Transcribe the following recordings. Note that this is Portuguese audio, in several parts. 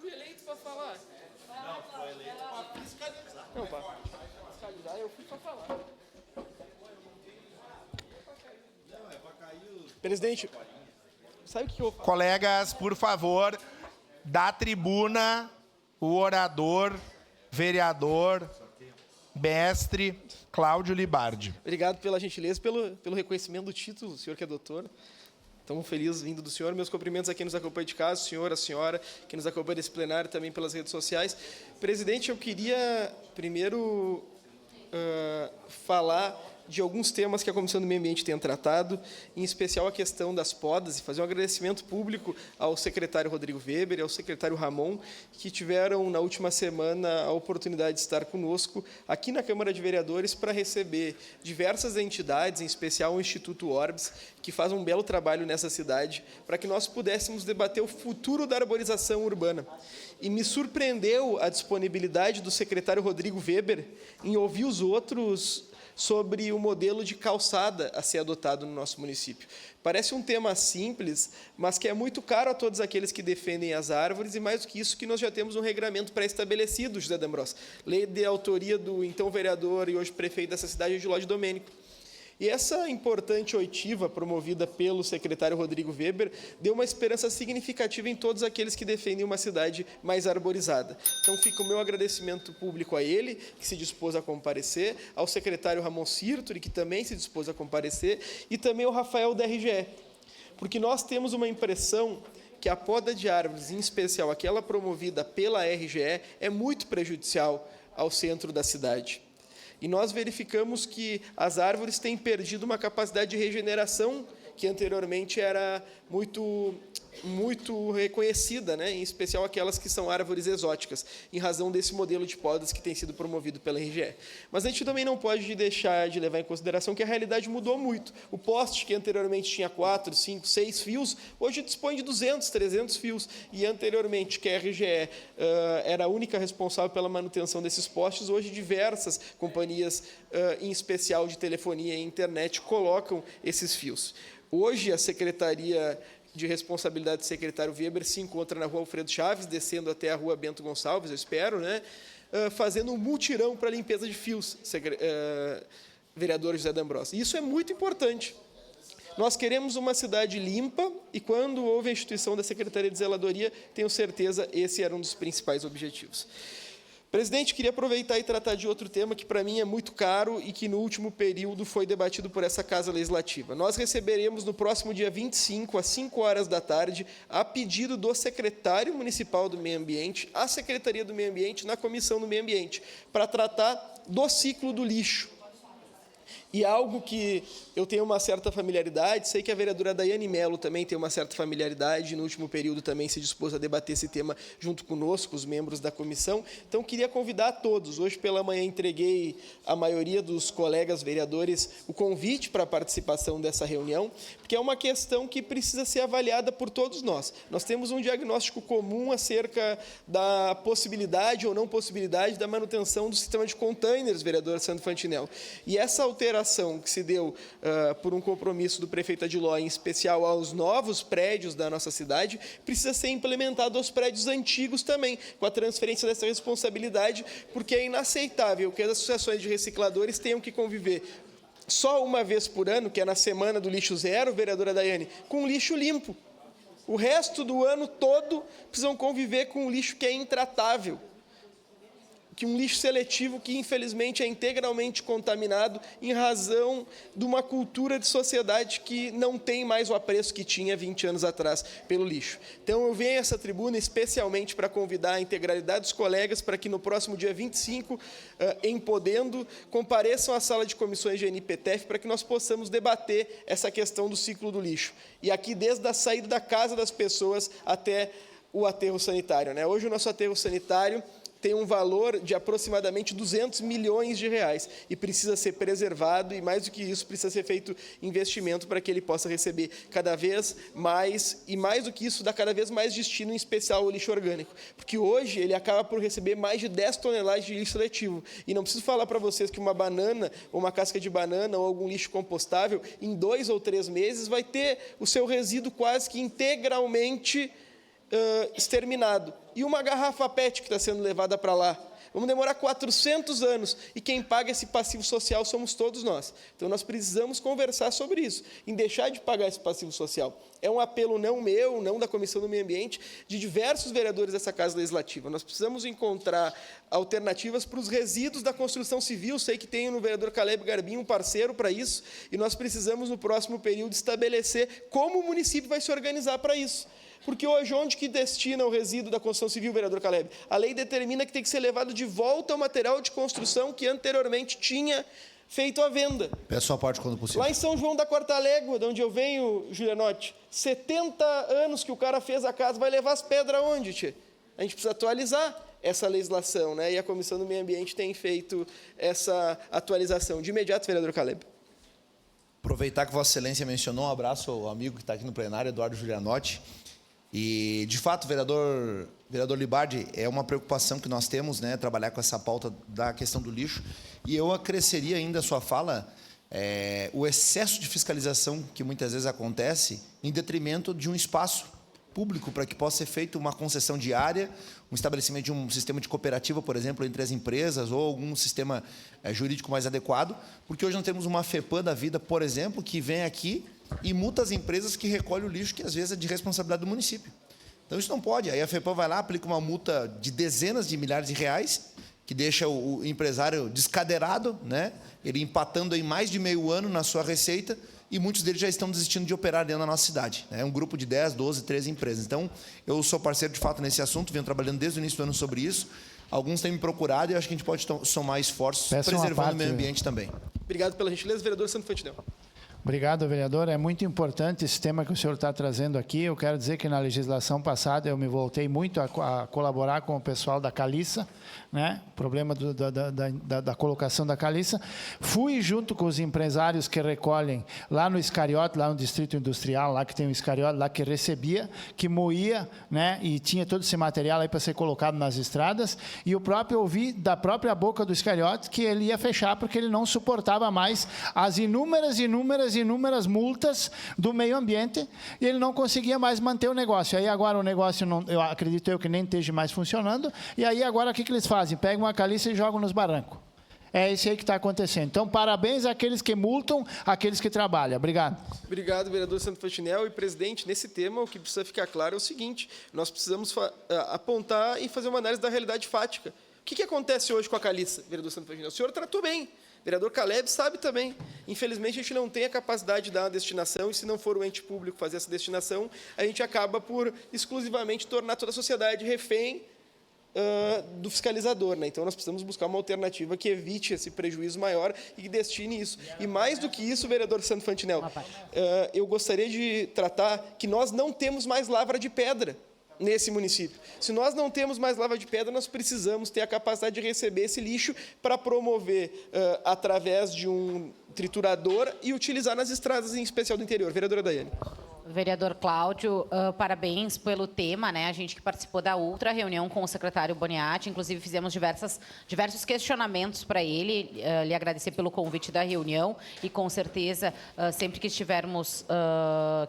Fui eleito para falar. Não, foi eleito para fiscalizar. Não, para fiscalizar eu fui para falar. Não, é para cair os... Presidente, sabe o que eu... Colegas, por favor, da tribuna, o orador, vereador, mestre Cláudio Libardi. Obrigado pela gentileza, pelo reconhecimento do título, senhor que é doutor. Estamos felizes vindo do senhor. Meus cumprimentos a quem nos acompanha de casa, o senhor, a senhora, que nos acompanha nesse plenário também pelas redes sociais. Presidente, eu queria primeiro falar de alguns temas que a Comissão do Meio Ambiente tem tratado, em especial a questão das podas, e fazer um agradecimento público ao secretário Rodrigo Weber e ao secretário Ramon, que tiveram, na última semana, a oportunidade de estar conosco aqui na Câmara de Vereadores para receber diversas entidades, em especial o Instituto Orbis, que faz um belo trabalho nessa cidade, para que nós pudéssemos debater o futuro da arborização urbana. E me surpreendeu a disponibilidade do secretário Rodrigo Weber em ouvir os outros sobre o modelo de calçada a ser adotado no nosso município. Parece um tema simples, mas que é muito caro a todos aqueles que defendem as árvores, e mais do que isso, que nós já temos um regramento pré-estabelecido, José D'Ambrosio, lei de autoria do então vereador e hoje prefeito dessa cidade, Odilóide Domênico. E essa importante oitiva, promovida pelo secretário Rodrigo Weber, deu uma esperança significativa em todos aqueles que defendem uma cidade mais arborizada. Então, fica o meu agradecimento público a ele, que se dispôs a comparecer, ao secretário Ramon Sirturi, que também se dispôs a comparecer, e também ao Rafael da RGE, porque nós temos uma impressão que a poda de árvores, em especial aquela promovida pela RGE, é muito prejudicial ao centro da cidade. E nós verificamos que as árvores têm perdido uma capacidade de regeneração que anteriormente era muito reconhecida, né? Em especial aquelas que são árvores exóticas, em razão desse modelo de podas que tem sido promovido pela RGE. Mas a gente também não pode deixar de levar em consideração que a realidade mudou muito. O poste, que anteriormente tinha 4, 5, 6 fios, hoje dispõe de 200, 300 fios. E anteriormente, que a RGE era a única responsável pela manutenção desses postes, hoje diversas companhias, em especial de telefonia e internet, colocam esses fios. Hoje, a Secretaria de Responsabilidade do secretário Weber se encontra na Rua Alfredo Chaves, descendo até a Rua Bento Gonçalves, eu espero, né, fazendo um mutirão para a limpeza de fios, vereador José D'Ambrosio. Isso é muito importante. Nós queremos uma cidade limpa e, quando houve a instituição da Secretaria de Zeladoria, tenho certeza esse era um dos principais objetivos. Presidente, queria aproveitar e tratar de outro tema que, para mim, é muito caro e que, no último período, foi debatido por essa Casa Legislativa. Nós receberemos, no próximo dia 25, às 5 horas da tarde, a pedido do secretário municipal do Meio Ambiente, a Secretaria do Meio Ambiente, na Comissão do Meio Ambiente, para tratar do ciclo do lixo. E algo que eu tenho uma certa familiaridade, sei que a vereadora Daiane Mello também tem uma certa familiaridade, no último período também se dispôs a debater esse tema junto conosco, os membros da comissão. Então, queria convidar a todos. Hoje pela manhã entreguei à maioria dos colegas vereadores o convite para a participação dessa reunião, porque é uma questão que precisa ser avaliada por todos nós. Nós temos um diagnóstico comum acerca da possibilidade ou não possibilidade da manutenção do sistema de containers, vereador Sandro Fantinel. E essa alteração que se deu por um compromisso do prefeito Adiló, em especial aos novos prédios da nossa cidade, precisa ser implementado aos prédios antigos também, com a transferência dessa responsabilidade, porque é inaceitável que as associações de recicladores tenham que conviver só uma vez por ano, que é na semana do lixo zero, vereadora Daiane, com lixo limpo. O resto do ano todo precisam conviver com um lixo que é intratável, que um lixo seletivo que, infelizmente, é integralmente contaminado em razão de uma cultura de sociedade que não tem mais o apreço que tinha 20 anos atrás pelo lixo. Então, eu venho a essa tribuna especialmente para convidar a integralidade dos colegas para que no próximo dia 25, em podendo, compareçam à sala de comissões de NPTF para que nós possamos debater essa questão do ciclo do lixo. E aqui, desde a saída da casa das pessoas até o aterro sanitário, né? Hoje, o nosso aterro sanitário tem um valor de aproximadamente 200 milhões de reais e precisa ser preservado, e mais do que isso, precisa ser feito investimento para que ele possa receber cada vez mais, e mais do que isso, dar cada vez mais destino, em especial ao lixo orgânico, porque hoje ele acaba por receber mais de 10 toneladas de lixo seletivo, e não preciso falar para vocês que uma banana, ou uma casca de banana, ou algum lixo compostável, em 2 ou 3 meses, vai ter o seu resíduo quase que integralmente exterminado. E uma garrafa PET que está sendo levada para lá? Vamos demorar 400 anos, e quem paga esse passivo social somos todos nós. Então, nós precisamos conversar sobre isso, em deixar de pagar esse passivo social. É um apelo não meu, não da Comissão do Meio Ambiente, de diversos vereadores dessa Casa Legislativa. Nós precisamos encontrar alternativas para os resíduos da construção civil. Sei que tem no vereador Caleb Garbim um parceiro para isso, e nós precisamos, no próximo período, estabelecer como o município vai se organizar para isso. Porque hoje, onde que destina o resíduo da construção civil, vereador Caleb? A lei determina que tem que ser levado de volta ao material de construção que anteriormente tinha feito a venda. Peço sua parte quando possível. Lá em São João da Quarta Légua, de onde eu venho, Julianotti, 70 anos que o cara fez a casa, vai levar as pedras aonde, tia? A gente precisa atualizar essa legislação, né? E a Comissão do Meio Ambiente tem feito essa atualização. De imediato, vereador Caleb. Aproveitar que Vossa Excelência mencionou, um abraço ao amigo que está aqui no plenário, Eduardo Julianotti. E, de fato, vereador Libardi, é uma preocupação que nós temos, né, trabalhar com essa pauta da questão do lixo. E eu acresceria ainda a sua fala, o excesso de fiscalização que muitas vezes acontece em detrimento de um espaço público para que possa ser feita uma concessão de área, um estabelecimento de um sistema de cooperativa, por exemplo, entre as empresas, ou algum sistema jurídico mais adequado, porque hoje nós temos uma FEPAM da vida, por exemplo, que vem aqui e multa as empresas que recolhem o lixo, que às vezes é de responsabilidade do município. Então, isso não pode. Aí a FEPAM vai lá, aplica uma multa de dezenas de milhares de reais, que deixa o empresário descadeirado, né? Ele empatando em mais de meio ano na sua receita, e muitos deles já estão desistindo de operar dentro da nossa cidade. É um grupo de 10, 12, 13 empresas. Então, eu sou parceiro, de fato, nesse assunto, venho trabalhando desde o início do ano sobre isso. Alguns têm me procurado e eu acho que a gente pode somar esforços preservando o meio ambiente também. Obrigado pela gentileza, vereador Santo Fantinel. Obrigado, vereador. É muito importante esse tema que o senhor está trazendo aqui. Eu quero dizer que na legislação passada eu me voltei muito a colaborar com o pessoal da caliça, né? O problema da colocação da caliça. Fui junto com os empresários que recolhem lá no Iscariote, lá no Distrito Industrial, lá que tem o Iscariote, lá que recebia, que moía, né? E tinha todo esse material aí para ser colocado nas estradas. E o próprio ouvi da própria boca do Iscariote que ele ia fechar porque ele não suportava mais as inúmeras multas do meio ambiente, e ele não conseguia mais manter o negócio. Aí agora o negócio, não, eu acredito que nem esteja mais funcionando, e aí agora o que eles fazem? Pegam uma caliça e jogam nos barrancos. É isso aí que está acontecendo. Então, parabéns àqueles que multam, àqueles que trabalham. Obrigado. Obrigado, vereador Santo Fantinel. E, presidente, nesse tema, o que precisa ficar claro é o seguinte: nós precisamos apontar e fazer uma análise da realidade fática. O que acontece hoje com a caliça, vereador Santo Fantinel? O senhor tratou bem. O vereador Caleb sabe também. Infelizmente, a gente não tem a capacidade de dar uma destinação, e se não for o ente público fazer essa destinação, a gente acaba por exclusivamente tornar toda a sociedade refém do fiscalizador, né? Então, nós precisamos buscar uma alternativa que evite esse prejuízo maior e que destine isso. E mais do que isso, vereador Santo Fantinel, eu gostaria de tratar que nós não temos mais lavra de pedra nesse município. Se nós não temos mais lavra de pedra, nós precisamos ter a capacidade de receber esse lixo para promover através de um triturador e utilizar nas estradas, em especial do interior. Vereadora Daiane. Vereador Cláudio, parabéns pelo tema, né? A gente que participou da outra reunião com o secretário Boniatti, inclusive fizemos diversos questionamentos para ele, lhe agradecer pelo convite da reunião e, com certeza, sempre que estivermos,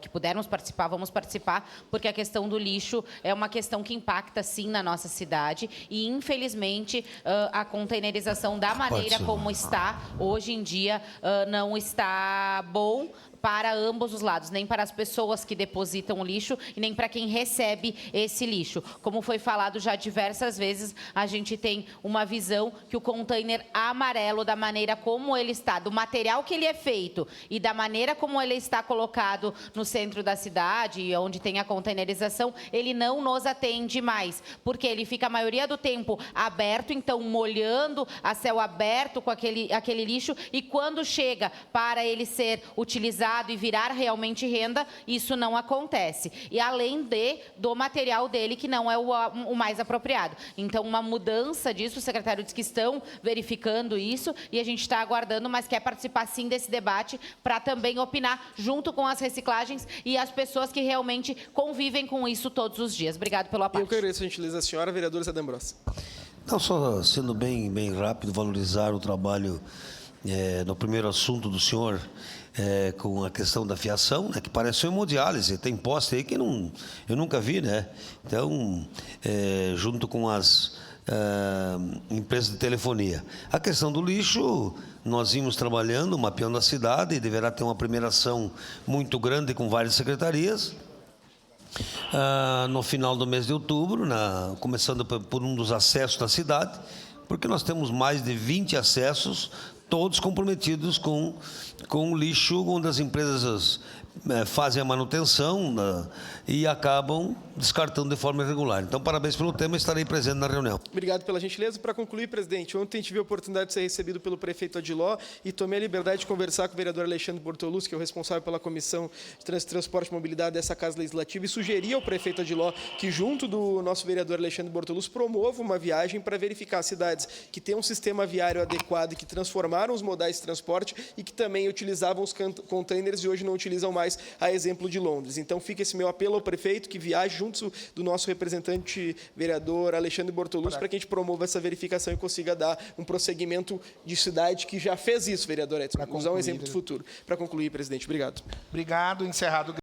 que pudermos participar, vamos participar, porque a questão do lixo é uma questão que impacta, sim, na nossa cidade e, infelizmente, a containerização da maneira como está hoje em dia não está bom para ambos os lados, nem para as pessoas que depositam o lixo e nem para quem recebe esse lixo. Como foi falado já diversas vezes, a gente tem uma visão que o container amarelo, da maneira como ele está, do material que ele é feito e da maneira como ele está colocado no centro da cidade, onde tem a containerização, ele não nos atende mais, porque ele fica a maioria do tempo aberto, então molhando a céu aberto com aquele lixo, e quando chega para ele ser utilizado aprovado e virar realmente renda, isso não acontece. E além do material dele, que não é o mais apropriado. Então, uma mudança disso, o secretário disse que estão verificando isso e a gente está aguardando, mas quer participar sim desse debate para também opinar junto com as reciclagens e as pessoas que realmente convivem com isso todos os dias. Obrigado pelo apoio. Eu que agradeço a gentileza da senhora, vereador Zé D'Ambros. Não, só sendo bem rápido, valorizar o trabalho no primeiro assunto do senhor, com a questão da fiação, né, que parece uma hemodiálise. Tem poste aí que eu nunca vi, né? Então, junto com as empresas de telefonia. A questão do lixo, nós vimos trabalhando, mapeando a cidade, e deverá ter uma primeira ação muito grande com várias secretarias. No final do mês de outubro, começando por um dos acessos da cidade, porque nós temos mais de 20 acessos, todos comprometidos com o lixo, onde as empresas fazem a manutenção e acabam descartando de forma irregular. Então, parabéns pelo tema, estarei presente na reunião. Obrigado pela gentileza. Para concluir, presidente, ontem tive a oportunidade de ser recebido pelo prefeito Adiló e tomei a liberdade de conversar com o vereador Alexandre Bortoluz, que é o responsável pela Comissão de Trânsito, Transporte e Mobilidade dessa Casa Legislativa, e sugeri ao prefeito Adiló que, junto do nosso vereador Alexandre Bortoluz, promova uma viagem para verificar cidades que têm um sistema viário adequado e que transformaram os modais de transporte e que também utilizavam os containers e hoje não utilizam mais, a exemplo de Londres. Então, fica esse meu apelo ao prefeito que viaje junto do nosso representante vereador Alexandre Bortoluz para que a gente promova essa verificação e consiga dar um prosseguimento de cidade que já fez isso, vereador Edson. Usar um exemplo do futuro. Para concluir, presidente. Obrigado. Obrigado. Encerrado.